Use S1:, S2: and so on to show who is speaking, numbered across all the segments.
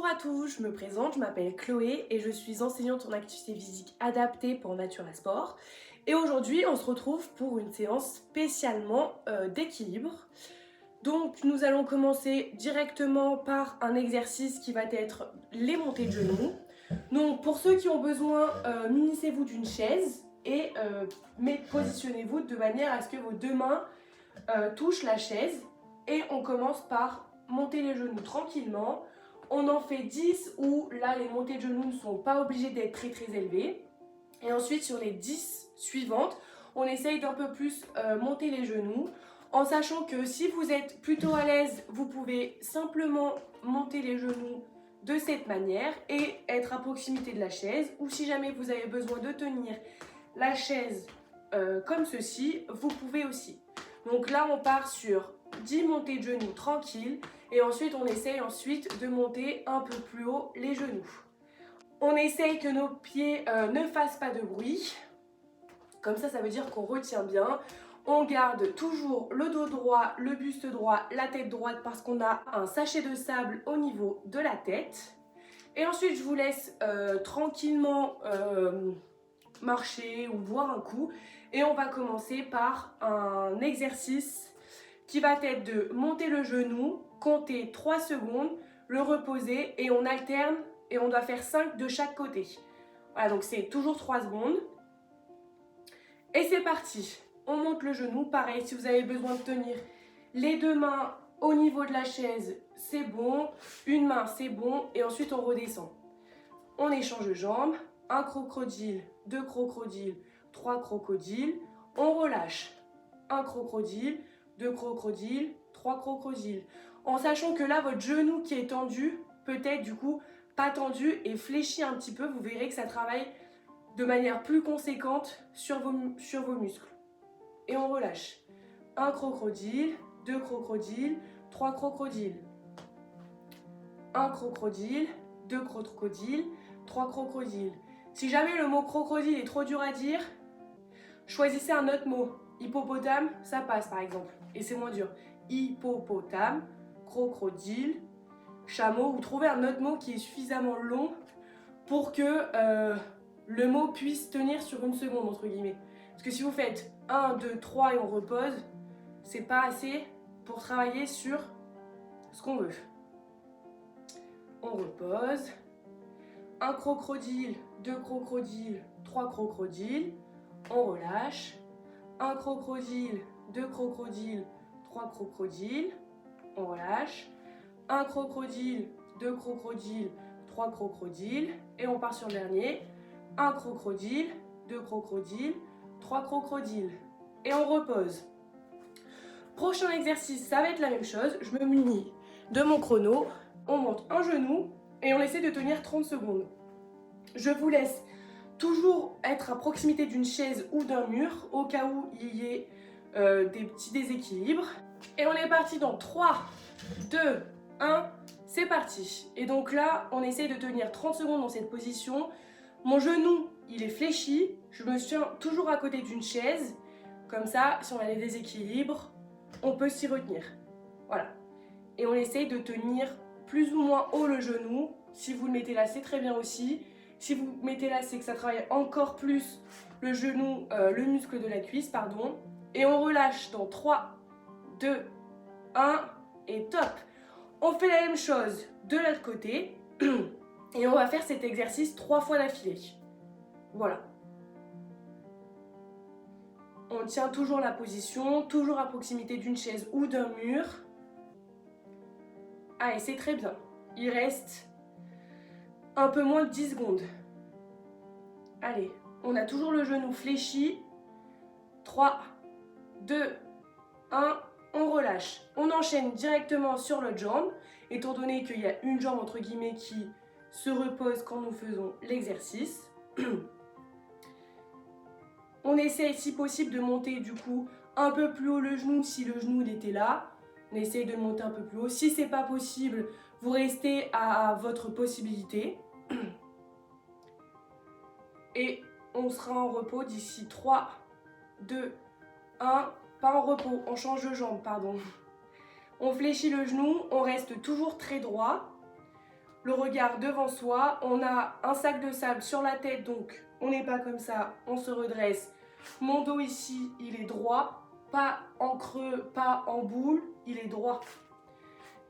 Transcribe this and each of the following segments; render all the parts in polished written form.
S1: Bonjour à tous, je me présente, je m'appelle Chloé et je suis enseignante en activité physique adaptée pour Nature et Sport. Et aujourd'hui, on se retrouve pour une séance spécialement d'équilibre. Donc nous allons commencer directement par un exercice qui va être les montées de genoux. Donc pour ceux qui ont besoin, munissez-vous d'une chaise et positionnez-vous de manière à ce que vos deux mains touchent la chaise. Et on commence par monter les genoux tranquillement. On en fait 10 où là les montées de genoux ne sont pas obligées d'être très élevées. Et ensuite sur les 10 suivantes, on essaye d'un peu plus monter les genoux en sachant que si vous êtes plutôt à l'aise, vous pouvez simplement monter les genoux de cette manière et être à proximité de la chaise, ou si jamais vous avez besoin de tenir la chaise comme ceci, vous pouvez aussi. Donc là on part sur 10 montées de genoux tranquilles et ensuite on essaye de monter un peu plus haut les genoux. On essaye que nos pieds ne fassent pas de bruit, comme ça veut dire qu'on retient bien. On garde toujours le dos droit, le buste droit, la tête droite parce qu'on a un sachet de sable au niveau de la tête. Et ensuite je vous laisse tranquillement marcher ou boire un coup. Et on va commencer par un exercice qui va être de monter le genou, compter 3 secondes, le reposer et on alterne et on doit faire 5 de chaque côté. Voilà, donc c'est toujours 3 secondes. Et c'est parti. On monte le genou, pareil, si vous avez besoin de tenir les deux mains au niveau de la chaise, c'est bon. Une main, c'est bon. Et ensuite, on redescend. On échange de jambes. Un crocodile, 2 crocodiles, 3 crocodiles. On relâche. Un crocodile, 2 crocodiles, 3 crocodiles. En sachant que là, votre genou qui est tendu, peut-être du coup pas tendu et fléchi un petit peu, vous verrez que ça travaille de manière plus conséquente sur vos muscles. Et on relâche. Un crocodile, 2 crocodiles, 3 crocodiles. Un crocodile, 2 crocodiles, 3 crocodiles. Si jamais le mot crocodile est trop dur à dire, choisissez un autre mot. Hippopotame, ça passe par exemple. Et c'est moins dur. Hippopotame, crocodile, chameau. Vous trouvez un autre mot qui est suffisamment long pour que le mot puisse tenir sur une seconde, entre guillemets. Parce que si vous faites 1, 2, 3 et on repose, c'est pas assez pour travailler sur ce qu'on veut. On repose. Un crocodile, 2 crocodiles, 3 crocodiles. On relâche. Un crocodile, 2 crocodiles, 3 crocodiles. On relâche. Un crocodile, 2 crocodiles, 3 crocodiles. Et on part sur le dernier. Un crocodile, 2 crocodiles, 3 crocodiles. Et on repose. Prochain exercice, ça va être la même chose. Je me munis de mon chrono. On monte un genou et on essaie de tenir 30 secondes. Je vous laisse toujours être à proximité d'une chaise ou d'un mur au cas où il y ait des petits déséquilibres. Et on est parti dans 3, 2, 1, c'est parti. Et donc là, on essaie de tenir 30 secondes dans cette position. Mon genou, il est fléchi. Je me tiens toujours à côté d'une chaise. Comme ça, si on a des déséquilibres, on peut s'y retenir. Voilà. Et on essaye de tenir plus ou moins haut le genou. Si vous le mettez là, c'est très bien aussi. Si vous mettez là, c'est que ça travaille encore plus le genou, le muscle de la cuisse, pardon. Et on relâche dans 3, 2, 1 et top. On fait la même chose de l'autre côté. Et on va faire cet exercice 3 fois d'affilée. Voilà. On tient toujours la position, toujours à proximité d'une chaise ou d'un mur. Allez, c'est très bien. Il reste un peu moins de 10 secondes. Allez, on a toujours le genou fléchi. 3, 2, 1, on relâche. On enchaîne directement sur l'autre jambe, étant donné qu'il y a une jambe entre guillemets qui se repose quand nous faisons l'exercice. On essaie si possible de monter du coup un peu plus haut le genou si le genou il était là. On essaye de le monter un peu plus haut. Si c'est pas possible, vous restez à votre possibilité. Et on sera en repos d'ici 3, 2, 1. Pas en repos, on change de jambe, pardon. On fléchit le genou, on reste toujours très droit. le regard devant soi. On a un sac de sable sur la tête, donc on n'est pas comme ça, on se redresse. Mon dos ici, il est droit, pas en creux, pas en boule, il est droit.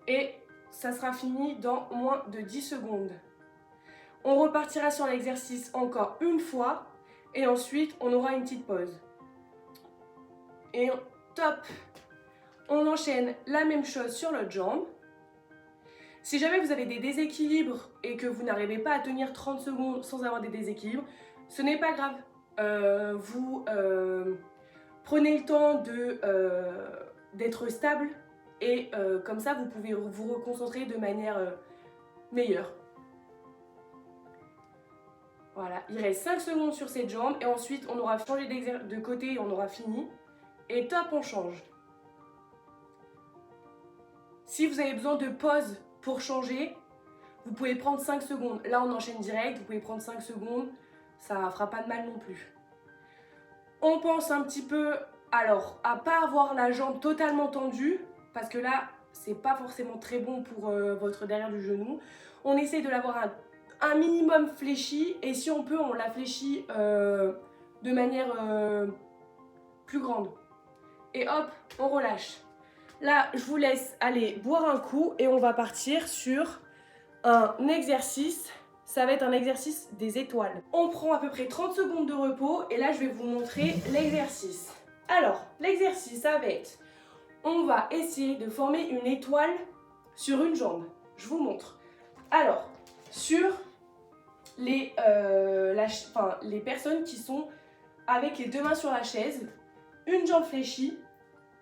S1: Et ça sera fini dans moins de 10 secondes. On repartira sur l'exercice encore une fois et ensuite on aura une petite pause. Et top! On enchaîne la même chose sur l'autre jambe. Si jamais vous avez des déséquilibres et que vous n'arrivez pas à tenir 30 secondes sans avoir des déséquilibres, ce n'est pas grave. Vous prenez le temps d'être stable et comme ça vous pouvez vous reconcentrer de manière meilleure. Voilà, il reste 5 secondes sur cette jambe et ensuite on aura changé de côté et on aura fini. Et top, on change. Si vous avez besoin de pause pour changer, vous pouvez prendre 5 secondes. Là, on enchaîne direct, vous pouvez prendre 5 secondes, ça fera pas de mal non plus. On pense un petit peu, alors, à pas avoir la jambe totalement tendue, parce que là, c'est pas forcément très bon pour votre derrière du genou. On essaie de l'avoir un minimum fléchi, et si on peut, on la fléchit de manière plus grande. Et hop, on relâche. Là, je vous laisse aller boire un coup et on va partir sur un exercice. Ça va être un exercice des étoiles. On prend à peu près 30 secondes de repos et là, je vais vous montrer l'exercice. Alors, l'exercice, ça va être, on va essayer de former une étoile sur une jambe. Je vous montre. Alors, sur les personnes qui sont avec les deux mains sur la chaise, une jambe fléchie,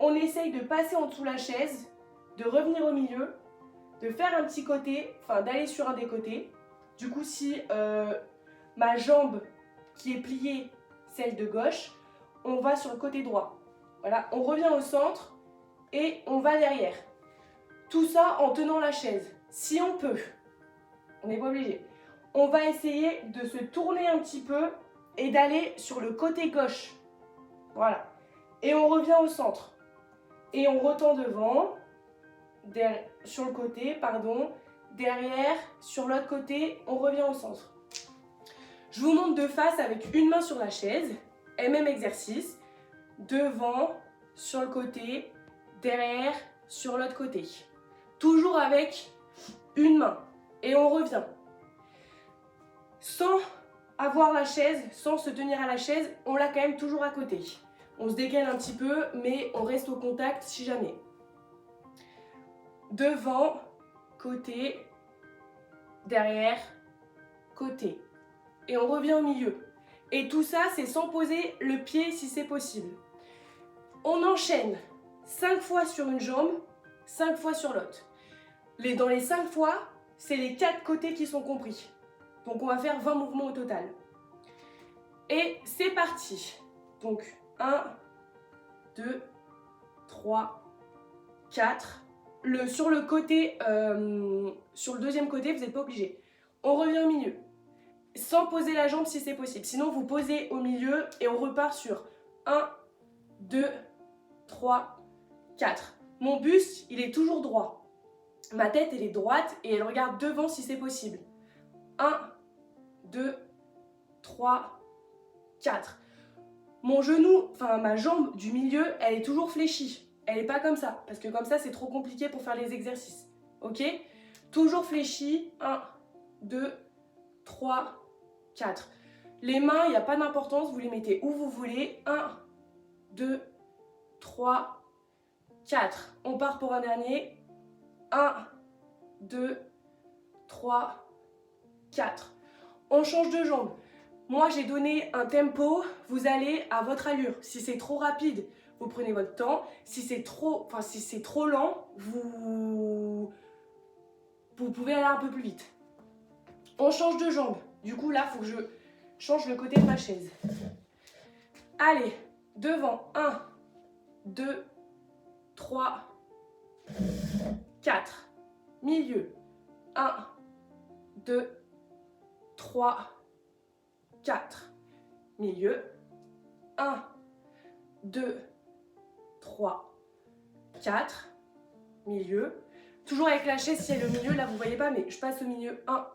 S1: on essaye de passer en dessous de la chaise, de revenir au milieu, de faire un petit côté, enfin d'aller sur un des côtés. Du coup, si ma jambe qui est pliée, celle de gauche, on va sur le côté droit. Voilà, on revient au centre et on va derrière. Tout ça en tenant la chaise. Si on peut, on n'est pas obligé. On va essayer de se tourner un petit peu et d'aller sur le côté gauche. Voilà. Et on revient au centre. Et on retend devant, sur le côté, pardon, derrière, sur l'autre côté, on revient au centre. Je vous montre de face avec une main sur la chaise, et même exercice, devant, sur le côté, derrière, sur l'autre côté. Toujours avec une main, et on revient. Sans avoir la chaise, sans se tenir à la chaise, on l'a quand même toujours à côté. On se décale un petit peu, mais on reste au contact si jamais. Devant, côté, derrière, côté. Et on revient au milieu. Et tout ça, c'est sans poser le pied si c'est possible. On enchaîne 5 fois sur une jambe, 5 fois sur l'autre. Dans les 5 fois, c'est les 4 côtés qui sont compris. Donc on va faire 20 mouvements au total. Et c'est parti. Donc 1, 2, 3, 4. Sur le côté, sur le deuxième côté, vous n'êtes pas obligé. On revient au milieu. Sans poser la jambe si c'est possible. Sinon, vous posez au milieu et on repart sur 1, 2, 3, 4. Mon buste, il est toujours droit. Ma tête, elle est droite et elle regarde devant si c'est possible. 1, 2, 3, 4. Mon genou, enfin ma jambe du milieu, elle est toujours fléchie. Elle n'est pas comme ça, parce que comme ça, c'est trop compliqué pour faire les exercices. Ok? Toujours fléchie. 1, 2, 3, 4. Les mains, il n'y a pas d'importance, vous les mettez où vous voulez. 1, 2, 3, 4. On part pour un dernier. 1, 2, 3, 4. On change de jambe. Moi, j'ai donné un tempo, vous allez à votre allure. Si c'est trop rapide, vous prenez votre temps. Si c'est trop lent, vous pouvez aller un peu plus vite. On change de jambe. Du coup, là, il faut que je change le côté de ma chaise. Allez, devant. 1, 2, 3, 4. Milieu. 1, 2, 3, 4. Milieu. 1, 2, 3, 4. Milieu. Toujours avec la chaise, si elle est au milieu, là vous voyez pas, mais je passe au milieu. 1,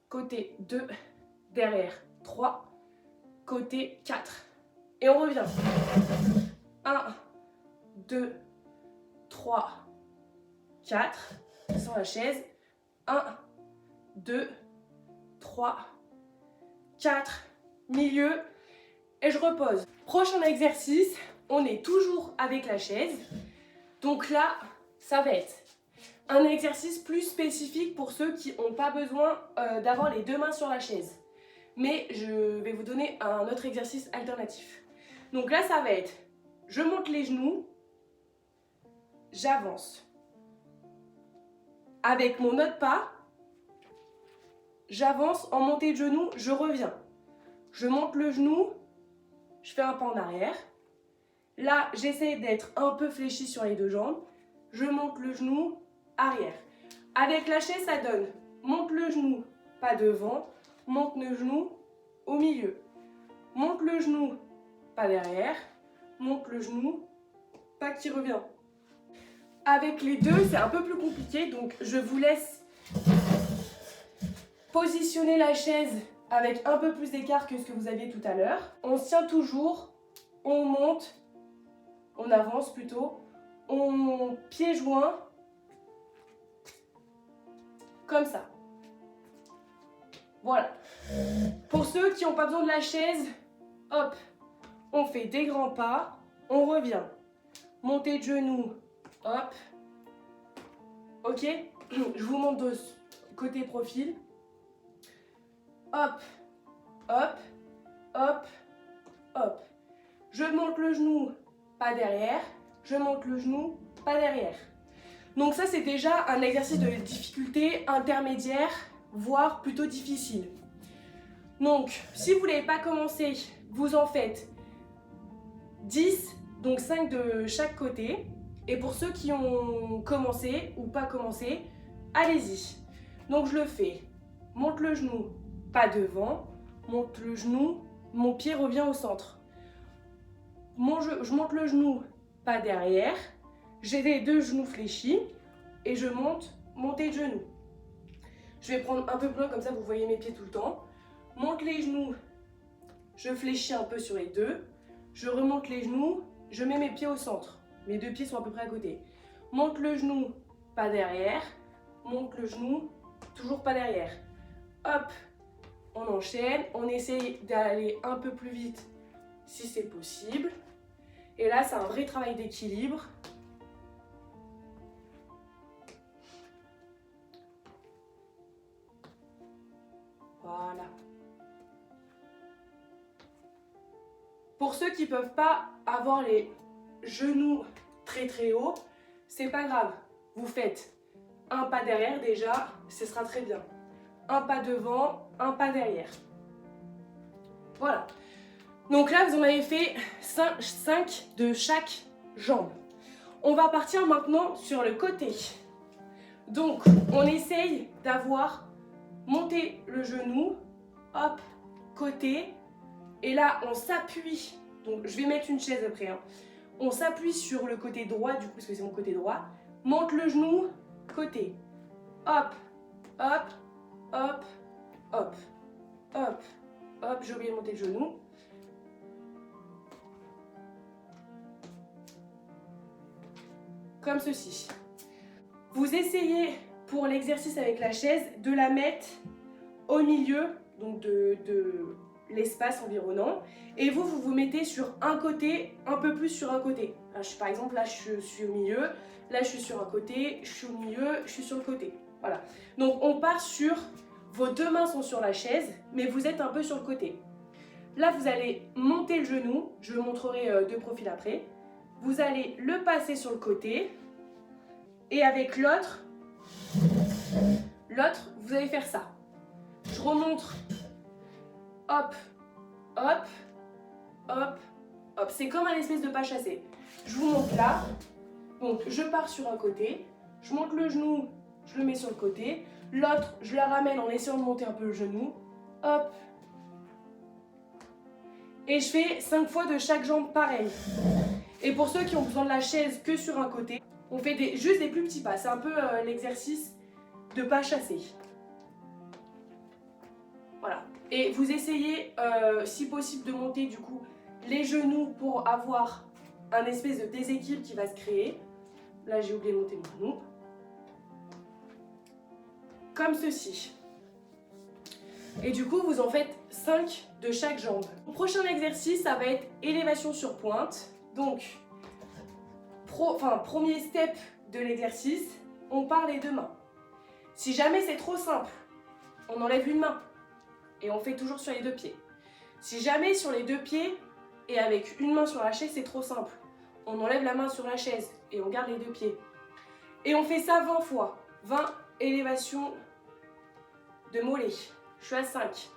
S1: côté 2, derrière 3, côté 4. Et on revient. 1, 2, 3, 4. Sur la chaise. 1, 2, 3, 4. Milieu. Et je repose. Prochain exercice, on est toujours avec la chaise. Donc là, ça va être un exercice plus spécifique pour ceux qui n'ont pas besoin d'avoir les deux mains sur la chaise. Mais je vais vous donner un autre exercice alternatif. Donc là, ça va être, je monte les genoux, j'avance. Avec mon autre pas, j'avance en montée de genoux, je reviens. Je monte le genou, je fais un pas en arrière. Là, j'essaie d'être un peu fléchi sur les deux jambes. Je monte le genou, arrière. Avec la chaise, ça donne monte le genou, pas devant, monte le genou au milieu. Monte le genou, pas derrière, monte le genou, pas qui revient. Avec les deux, c'est un peu plus compliqué, donc je vous laisse positionner la chaise avec un peu plus d'écart que ce que vous aviez tout à l'heure. On se tient toujours, on monte, on avance plutôt, on pieds joints, comme ça. Voilà. Pour ceux qui n'ont pas besoin de la chaise, hop, on fait des grands pas, on revient. Montée de genoux, hop. Ok, je vous montre de côté profil. Hop, hop, hop, hop. Je monte le genou, pas derrière. Je monte le genou, pas derrière. Donc ça, c'est déjà un exercice de difficulté intermédiaire, voire plutôt difficile. Donc, si vous ne l'avez pas commencé, vous en faites 10, donc 5 de chaque côté. Et pour ceux qui ont commencé ou pas commencé, allez-y. Donc je le fais. Monte le genou, pas devant. Monte le genou, mon pied revient au centre. Je monte le genou, pas derrière. J'ai les deux genoux fléchis et je monte, montée de genoux. Je vais prendre un peu plus loin, comme ça vous voyez mes pieds tout le temps. Monte les genoux, je fléchis un peu sur les deux. Je remonte les genoux, je mets mes pieds au centre. Mes deux pieds sont à peu près à côté. Monte le genou, pas derrière. Monte le genou, toujours pas derrière. Hop, on enchaîne. On essaye d'aller un peu plus vite si c'est possible. Et là, c'est un vrai travail d'équilibre. Voilà. Pour ceux qui ne peuvent pas avoir les genoux très haut, c'est pas grave. Vous faites un pas derrière déjà, ce sera très bien. Un pas devant, un pas derrière. Voilà. Donc là, vous en avez fait 5 de chaque jambe. On va partir maintenant sur le côté. Donc, on essaye d'avoir monté le genou, hop, côté. Et là, on s'appuie. Donc, je vais mettre une chaise après. On s'appuie sur le côté droit, du coup, parce que c'est mon côté droit. Monte le genou, côté. Hop, hop, hop, hop, hop, hop. J'ai oublié de monter le genou. Comme ceci. Vous essayez, pour l'exercice avec la chaise, de la mettre au milieu, donc de l'espace environnant. Et vous vous mettez sur un côté, un peu plus sur un côté. Là, par exemple, là, je suis au milieu. Là, je suis sur un côté. Je suis au milieu. Je suis sur le côté. Voilà. Donc, on part sur... Vos deux mains sont sur la chaise, mais vous êtes un peu sur le côté. Là, vous allez monter le genou. Je vous montrerai de profil après. Vous allez le passer sur le côté. Et avec l'autre, vous allez faire ça. Je remonte. Hop, hop, hop, hop. C'est comme un espèce de pas chassé. Je vous montre là. Donc, je pars sur un côté. Je monte le genou, je le mets sur le côté. L'autre, je la ramène en essayant de monter un peu le genou. Hop. Et je fais 5 fois de chaque jambe pareil. Et pour ceux qui ont besoin de la chaise que sur un côté, On fait juste des plus petits pas. C'est un peu l'exercice de pas chasser. Voilà. Et vous essayez, si possible, de monter du coup les genoux pour avoir un espèce de déséquilibre qui va se créer. Là, j'ai oublié de monter mon genou. Comme ceci. Et du coup, vous en faites 5 de chaque jambe. Le prochain exercice, ça va être élévation sur pointe. Donc, premier step de l'exercice, on part les deux mains. Si jamais c'est trop simple, on enlève une main et on fait toujours sur les deux pieds. Si jamais sur les deux pieds et avec une main sur la chaise, c'est trop simple, on enlève la main sur la chaise et on garde les deux pieds. Et on fait ça 20 fois. 20 élévations de mollets. Je suis à 5,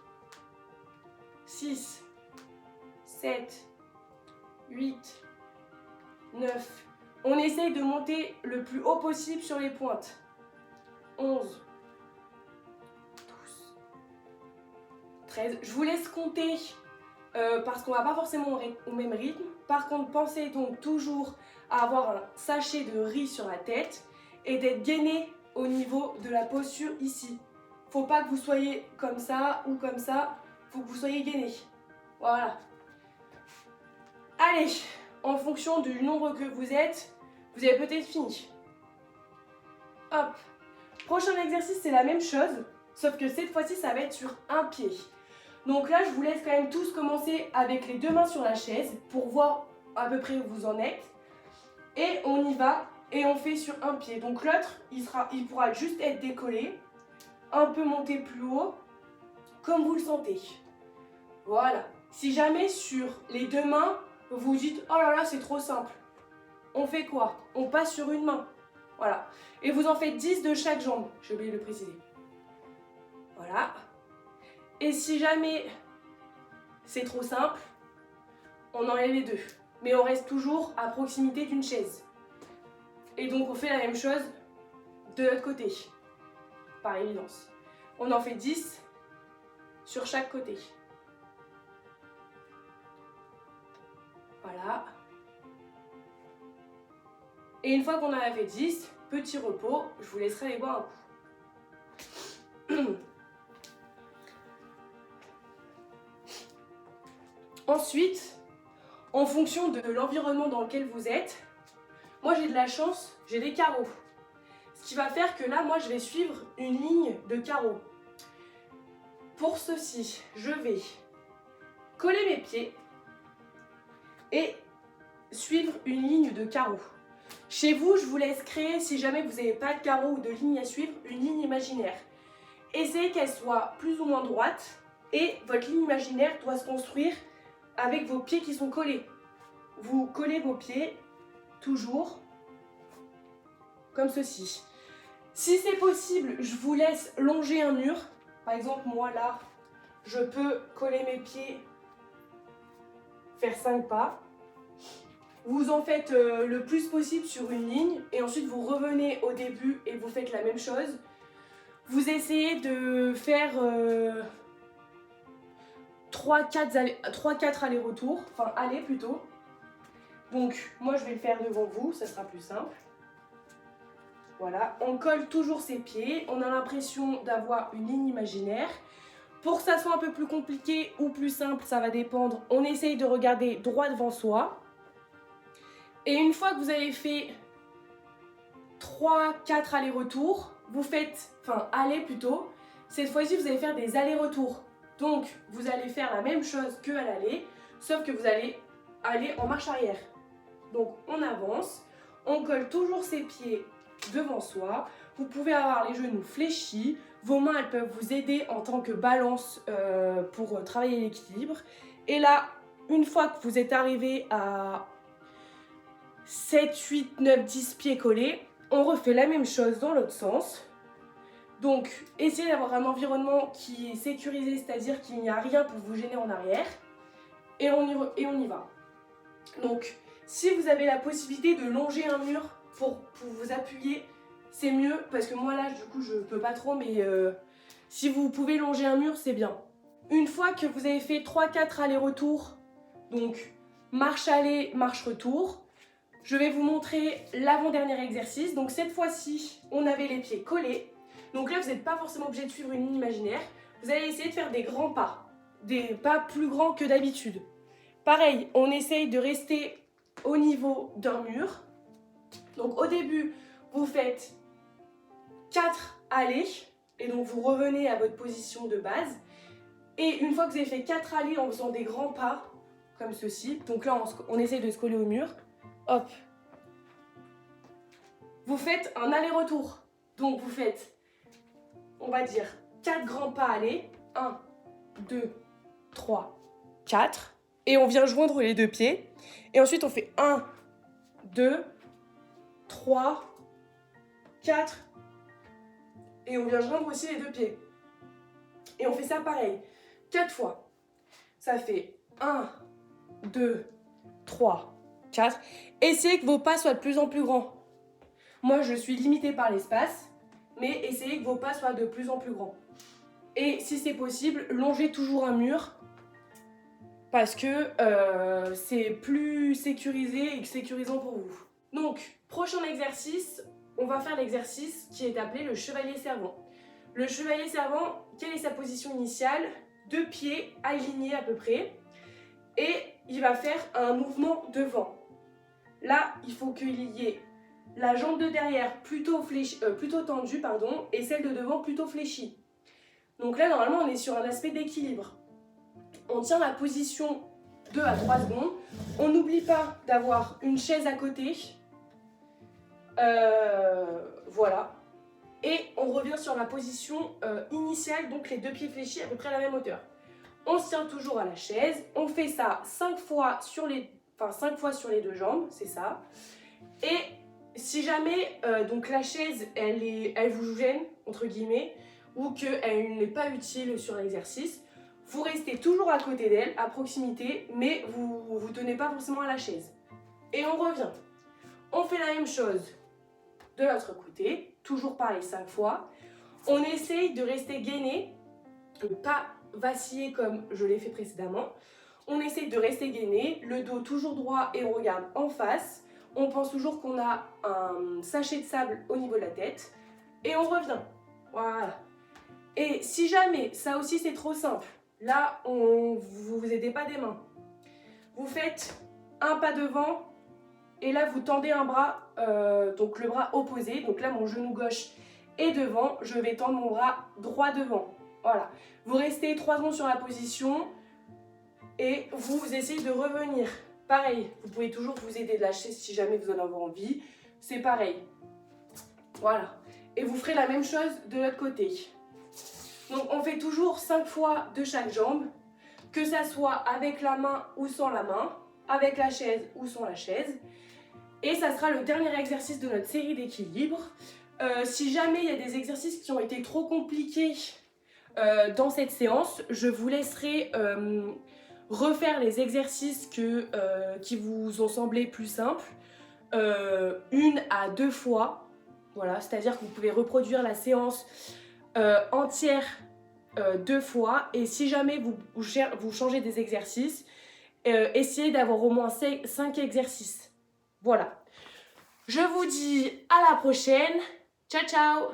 S1: 6, 7, 8, 9. On essaye de monter le plus haut possible sur les pointes. 11, 12, 13. Je vous laisse compter parce qu'on ne va pas forcément au même rythme. Par contre, pensez donc toujours à avoir un sachet de riz sur la tête et d'être gainé au niveau de la posture ici. Faut pas que vous soyez comme ça ou comme ça, faut que vous soyez gainé. Voilà. Allez, en fonction du nombre que vous êtes, vous avez peut-être fini. Hop. Prochain exercice, c'est la même chose, sauf que cette fois-ci, ça va être sur un pied. Donc là, je vous laisse quand même tous commencer avec les deux mains sur la chaise pour voir à peu près où vous en êtes. Et on y va et on fait sur un pied. Donc l'autre, il pourra juste être décollé, un peu monté plus haut, comme vous le sentez. Voilà. Si jamais sur les deux mains, vous dites « Oh là là, c'est trop simple », on fait quoi? On passe sur une main. Voilà. Et vous en faites 10 de chaque jambe. J'ai oublié de le préciser. Voilà. Et si jamais c'est trop simple, on enlève les deux. Mais on reste toujours à proximité d'une chaise. Et donc on fait la même chose de l'autre côté. Par évidence. On en fait 10 sur chaque côté. Voilà. Et une fois qu'on en a fait 10, petit repos, je vous laisserai aller boire un coup. Ensuite, en fonction de l'environnement dans lequel vous êtes, moi j'ai de la chance, j'ai des carreaux. Ce qui va faire que là, moi je vais suivre une ligne de carreaux. Pour ceci, je vais coller mes pieds et suivre une ligne de carreaux. Chez vous, je vous laisse créer, si jamais vous n'avez pas de carreaux ou de ligne à suivre, une ligne imaginaire. Essayez qu'elle soit plus ou moins droite et votre ligne imaginaire doit se construire avec vos pieds qui sont collés. Vous collez vos pieds toujours comme ceci. Si c'est possible, je vous laisse longer un mur. Par exemple, moi là, je peux coller mes pieds, faire 5 pas. Vous en faites le plus possible sur une ligne et ensuite vous revenez au début et vous faites la même chose. Vous essayez de faire 3-4 allers-retours, enfin aller plutôt. Donc moi je vais le faire devant vous, ça sera plus simple. Voilà, on colle toujours ses pieds, on a l'impression d'avoir une ligne imaginaire. Pour que ça soit un peu plus compliqué ou plus simple, ça va dépendre. On essaye de regarder droit devant soi. Et une fois que vous avez fait 3-4 allers-retours, vous faites, aller plutôt, cette fois-ci vous allez faire des allers-retours. Donc vous allez faire la même chose que à l'aller, sauf que vous allez aller en marche arrière. Donc on avance, on colle toujours ses pieds devant soi, vous pouvez avoir les genoux fléchis, vos mains elles peuvent vous aider en tant que balance pour travailler l'équilibre. Et là, une fois que vous êtes arrivé à 7, 8, 9, 10 pieds collés, on refait la même chose dans l'autre sens. Donc, essayez d'avoir un environnement qui est sécurisé, c'est-à-dire qu'il n'y a rien pour vous gêner en arrière. Et on y va. Donc, si vous avez la possibilité de longer un mur pour vous appuyer, c'est mieux. Parce que moi là, du coup, je peux pas trop, mais si vous pouvez longer un mur, c'est bien. Une fois que vous avez fait 3-4 allers-retours, donc marche aller, marche retour, Je vais vous montrer l'avant-dernier exercice. Donc cette fois-ci, on avait les pieds collés. Donc là, vous n'êtes pas forcément obligé de suivre une ligne imaginaire. Vous allez essayer de faire des grands pas. Des pas plus grands que d'habitude. Pareil, on essaye de rester au niveau d'un mur. Donc au début, vous faites 4 allées. Et donc vous revenez à votre position de base. Et une fois que vous avez fait 4 allées en faisant des grands pas, comme ceci. Donc là, on essaye de se coller au mur. Hop. Vous faites un aller-retour. Donc vous faites, on va dire, 4 grands pas allés. 1, 2, 3, 4. Et on vient joindre les deux pieds. Et ensuite, on fait 1, 2, 3, 4. Et on vient joindre aussi les deux pieds. Et on fait ça pareil. 4 fois. Ça fait 1, 2, 3, 4. Essayez que vos pas soient de plus en plus grands. Moi, je suis limitée par l'espace, mais essayez que vos pas soient de plus en plus grands. Et si c'est possible, longez toujours un mur parce que c'est plus sécurisé et sécurisant pour vous. Donc, prochain exercice, on va faire l'exercice qui est appelé le chevalier servant. Le chevalier servant, quelle est sa position initiale? 2 pieds alignés à peu près. Et il va faire un mouvement devant. Là, il faut qu'il y ait la jambe de derrière plutôt tendue et celle de devant plutôt fléchie. Donc là, normalement, on est sur un aspect d'équilibre. On tient la position 2 à 3 secondes. On n'oublie pas d'avoir une chaise à côté. Voilà. Et on revient sur la position initiale, donc les 2 pieds fléchis à peu près à la même hauteur. On se tient toujours à la chaise. On fait ça 5 fois sur les 2 jambes, c'est ça. Et si jamais donc la chaise, elle vous gêne, entre guillemets, ou qu'elle n'est pas utile sur l'exercice, vous restez toujours à côté d'elle, à proximité, mais vous ne tenez pas forcément à la chaise. Et on revient. On fait la même chose de l'autre côté, toujours pareil 5 fois. On essaye de rester gainé, de ne pas vaciller comme je l'ai fait précédemment. On essaye de rester gainé, le dos toujours droit et on regarde en face. On pense toujours qu'on a un sachet de sable au niveau de la tête. Et on revient. Voilà. Et si jamais, ça aussi c'est trop simple, là vous vous aidez pas des mains. Vous faites un pas devant et là vous tendez un bras, donc le bras opposé. Donc là mon genou gauche est devant, je vais tendre mon bras droit devant. Voilà. Vous restez 3 secondes sur la position et vous essayez de revenir. Pareil, vous pouvez toujours vous aider de la chaise si jamais vous en avez envie. C'est pareil. Voilà. Et vous ferez la même chose de l'autre côté. Donc on fait toujours 5 fois de chaque jambe, que ça soit avec la main ou sans la main, avec la chaise ou sans la chaise. Et ça sera le dernier exercice de notre série d'équilibre. Si jamais il y a des exercices qui ont été trop compliqués dans cette séance, je vous laisserai refaire les exercices qui vous ont semblé plus simples 1 à 2 fois. Voilà, c'est-à-dire que vous pouvez reproduire la séance entière 2 fois. Et si jamais vous changez des exercices, essayez d'avoir au moins 5 exercices. Voilà. Je vous dis à la prochaine. Ciao, ciao!